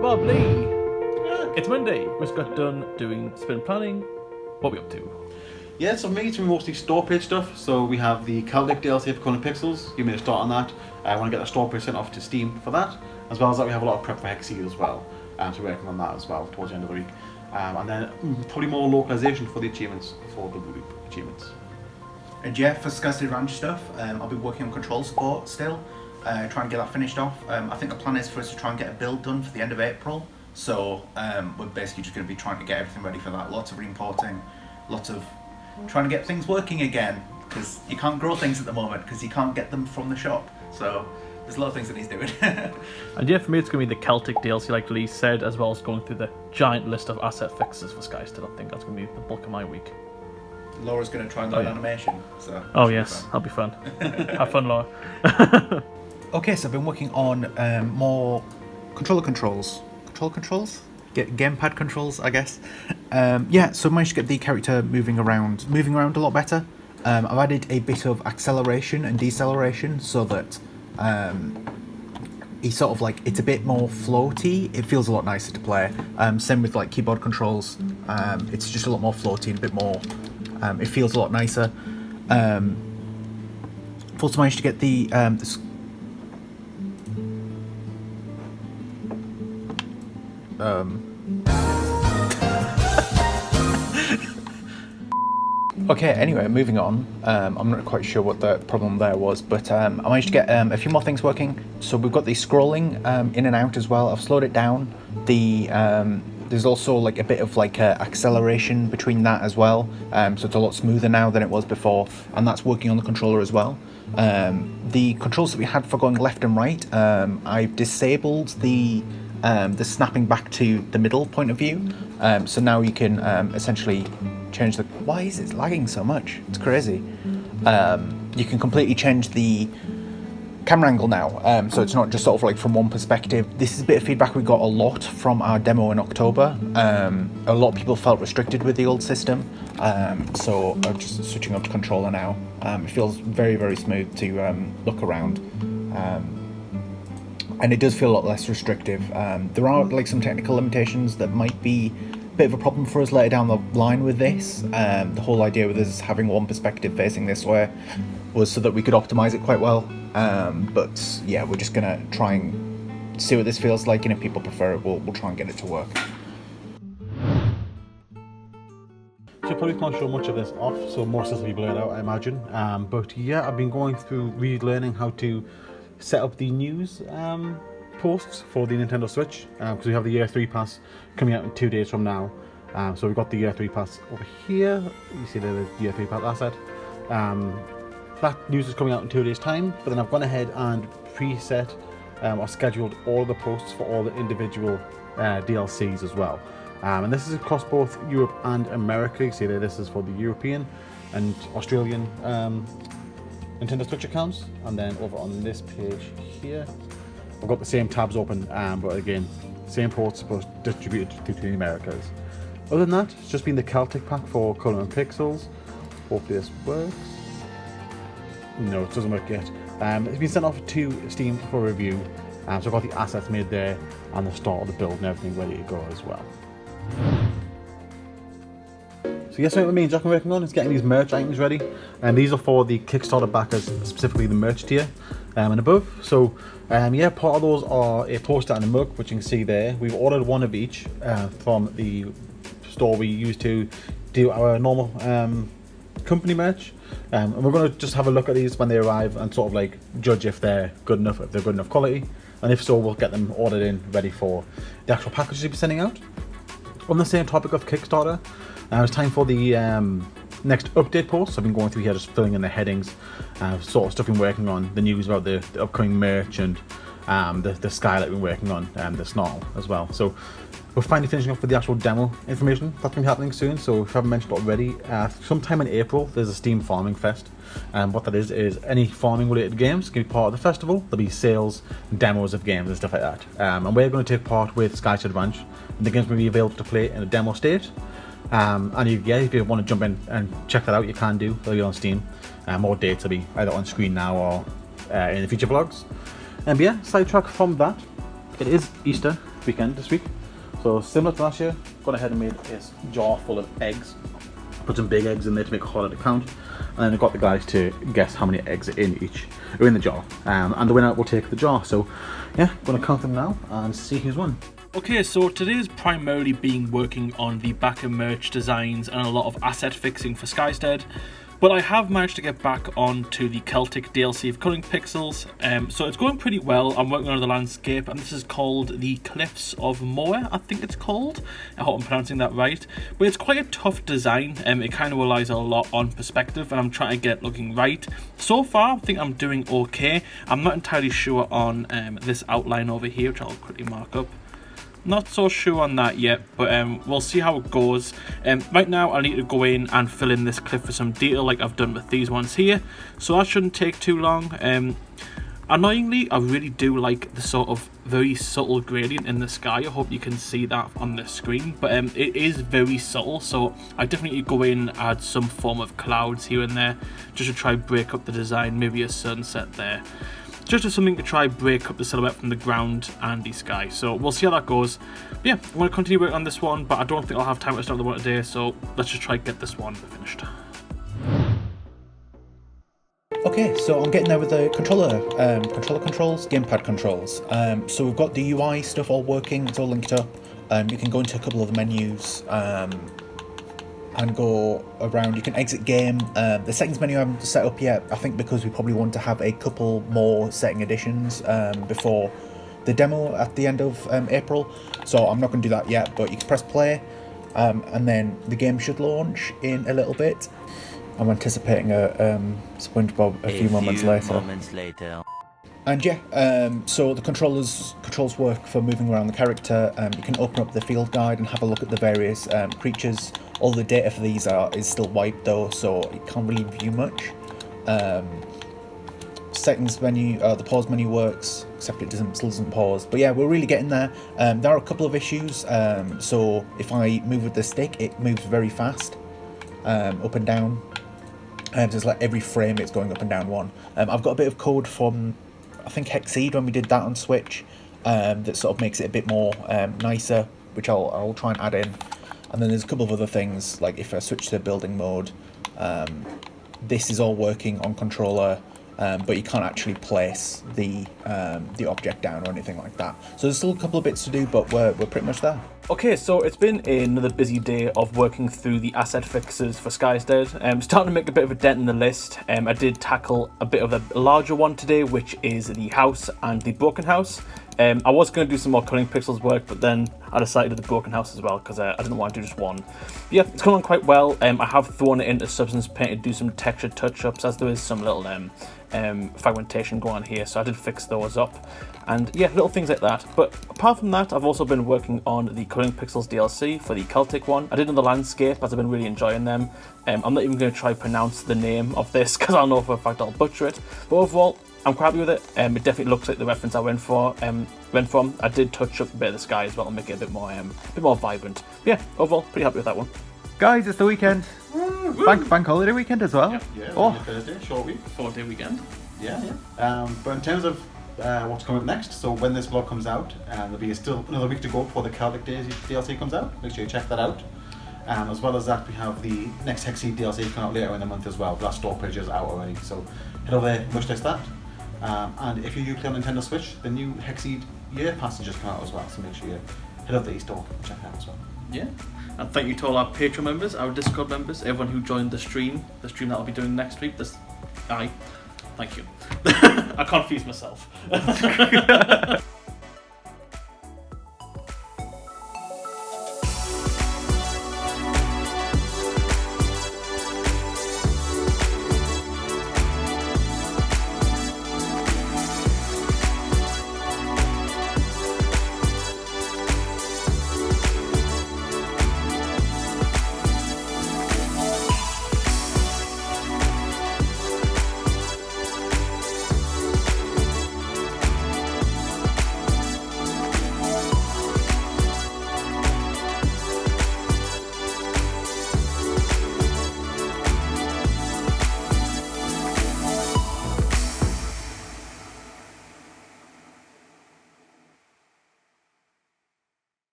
Lovely! It's Monday. We just got done doing sprint planning. What are we up to? Yeah, so for me it's been mostly store page stuff. So we have the Celtic DLC for Colour Pixels. You made a start on that. I want to get the store page sent off to Steam for that. As well as that, we have a lot of prep for Hexseed as well. So we're working on that as well towards the end of the week. And then probably more localization for the achievements, for the loop achievements. And yeah, for Skystead Ranch stuff, I'll be working on control support still, trying to get that finished off. I think the plan is for us to try and get a build done for the end of April. So we're basically just going to be trying to get everything ready for that. Lots of re-importing, lots of trying to get things working again, because you can't grow things at the moment because you can't get them from the shop. So there's a lot of things that he's doing. And yeah, for me it's going to be the Celtic DLC like Lee said, as well as going through the giant list of asset fixes for Skystead. I think that's going to be the bulk of my week. Laura's going to try and learn animation. So oh yes, that'll be fun. Have fun, Laura. Okay, so I've been working on more controls. Gamepad controls, I guess. Yeah, so I managed to get the character moving around a lot better. I've added a bit of acceleration and deceleration so that he's sort of like, it's a bit more floaty. It feels a lot nicer to play. Same with like keyboard controls. It's just a lot more floaty and a bit more. It feels a lot nicer. I've also managed to get the Okay, anyway, moving on. I'm not quite sure what the problem there was, but I managed to get a few more things working. So we've got the scrolling in and out as well. I've slowed it down. There's also like a bit of like acceleration between that as well. So it's a lot smoother now than it was before, and that's working on the controller as well. The controls that we had for going left and right, I've disabled the snapping back to the middle point of view. So now you can essentially change the... Why is it lagging so much? It's crazy. You can completely change the camera angle now, so it's not just sort of like from one perspective. This is a bit of feedback we got a lot from our demo in October. A lot of people felt restricted with the old system, so I'm just switching up to controller now. It feels very, very smooth to look around. And it does feel a lot less restrictive. There are like some technical limitations that might be a bit of a problem for us later down the line with this. The whole idea with us having one perspective facing this way was so that we could optimize it quite well. But yeah, we're just gonna try and see what this feels like, and if people prefer it, we'll try and get it to work. So you probably can't show much of this off, so most of this will be blurred out, I imagine. But yeah, I've been going through relearning how to set up the news posts for the Nintendo Switch, because we have the Year 3 Pass coming out in 2 days from now. So we've got the Year 3 Pass over here. You see the Year 3 Pass asset. That news is coming out in 2 days time, but then I've gone ahead and preset or scheduled all the posts for all the individual DLCs as well. And this is across both Europe and America. You see there, this is for the European and Australian Nintendo Switch accounts, and then over on this page here I've got the same tabs open, but again, same ports but distributed to the Americas. Other than that, it's just been the Celtic pack for Colour and Pixels. Hopefully this works. No, it doesn't work yet. It's been sent off to Steam for review, so I've got the assets made there and the start of the build and everything ready to go as well. So yes, what me and Jack are working on is getting these merch items ready, and these are for the Kickstarter backers, specifically the merch tier and above. So yeah, part of those are a poster and a mug, which you can see there. We've ordered one of each from the store we use to do our normal company merch, and we're going to just have a look at these when they arrive and sort of like judge if they're good enough, if they're good enough quality, and if so, we'll get them ordered in ready for the actual packages we'll be sending out. On the same topic of Kickstarter, it's time for the next update post. I've been going through here just filling in the headings, sort of stuff I've been working on, the news about the upcoming merch, and the skylight we're working on, the snarl as well. So we're finally finishing off with the actual demo information. That's going to be happening soon, so if I haven't mentioned it already, sometime in April there's a Steam Farming Fest. What that is any farming related games can be part of the festival. There'll be sales and demos of games and stuff like that. And we're going to take part with Skystead Ranch, and the game's going to be available to play in a demo state. And if you want to jump in and check that out, you can do. It'll be on Steam. More dates will be either on screen now or in the future vlogs. And yeah, sidetrack from that. It is Easter weekend this week. So similar to last year, gone ahead and made this jar full of eggs. Put some big eggs in there to make it harder to count. And then I got the guys to guess how many eggs are in the jar. And the winner will take the jar. So yeah, I'm gonna count them now and see who's won. Okay, so today is primarily been working on the backer merch designs and a lot of asset fixing for Skystead, but I have managed to get back onto the Celtic DLC of Coloring Pixels, so it's going pretty well. I'm working on the landscape, and this is called the Cliffs of Moher, I think it's called. I hope I'm pronouncing that right, but it's quite a tough design. It kind of relies a lot on perspective, and I'm trying to get it looking right. So far, I think I'm doing okay. I'm not entirely sure on this outline over here, which I'll quickly mark up. Not so sure on that yet, but we'll see how it goes. Right now I need to go in and fill in this cliff for some detail like I've done with these ones here, so that shouldn't take too long. Annoyingly, I really do like the sort of very subtle gradient in the sky. I hope you can see that on the screen, but it is very subtle, so I definitely need to go in and add some form of clouds here and there just to try break up the design, maybe a sunset there. Just as something to try break up the silhouette from the ground and the sky. So we'll see how that goes. But yeah, I'm going to continue working on this one, but I don't think I'll have time to start the one today, so let's just try to get this one finished. Okay, so I'm getting there with the controller controls, gamepad controls. So we've got the UI stuff all working, it's all linked up. You can go into a couple of the menus and go around. You can exit game. The settings menu I haven't set up yet, I think because we probably want to have a couple more setting additions before the demo at the end of April. So I'm not going to do that yet, but you can press play and then the game should launch in a little bit. I'm anticipating a SpongeBob a few moments later. And yeah, so the controls work for moving around the character. You can open up the field guide and have a look at the various creatures. All the data for these is still wiped though, so you can't really view much. Settings menu, the pause menu works, except it still doesn't pause. But yeah, we're really getting there. There are a couple of issues. So if I move with the stick, it moves very fast, up and down. Just like every frame, it's going up and down one. I've got a bit of code from, I think, Hexseed when we did that on Switch, that sort of makes it a bit more nicer, which I'll try and add in. And then there's a couple of other things, like if I switch to building mode, this is all working on controller, but you can't actually place the object down or anything like that. So there's still a couple of bits to do, but we're pretty much there. Okay, so it's been another busy day of working through the asset fixes for Skystead. Starting to make a bit of a dent in the list. I did tackle a bit of a larger one today, which is the house and the broken house. I was going to do some more Coloring Pixels work, but then I decided to do the broken house as well because I didn't want to do just one. But yeah, it's coming on quite well. I have thrown it into Substance Paint to do some texture touch-ups, as there is some little fragmentation going on here, so I did fix those up. And yeah, little things like that. But apart from that, I've also been working on the Coloring Pixels DLC for the Celtic one. I did on the landscape, as I've been really enjoying them. I'm not even going to try to pronounce the name of this because I know for a fact I'll butcher it. But overall, I'm quite happy with it. It definitely looks like the reference I went from. I did touch up a bit of the sky as well and make it a bit more vibrant. But yeah, overall, pretty happy with that one. Guys, it's the weekend. Bank holiday weekend as well. Yeah, oh, Thursday, short week. 4-day weekend. Yeah. But in terms of what's coming up next, so when this vlog comes out, there'll be still another week to go before the Celtic DLC comes out. Make sure you check that out. As well as that, we have the next Hexseed DLC coming out later in the month as well. That store page is out already, so head over there, much like that. And if you play on Nintendo Switch, the new Hexseed Year Pass has just come out as well, so make sure you head over to the e-store and check that out as well. Yeah, and thank you to all our Patreon members, our Discord members, everyone who joined the stream that I'll be doing next week. Thank you. I confused myself.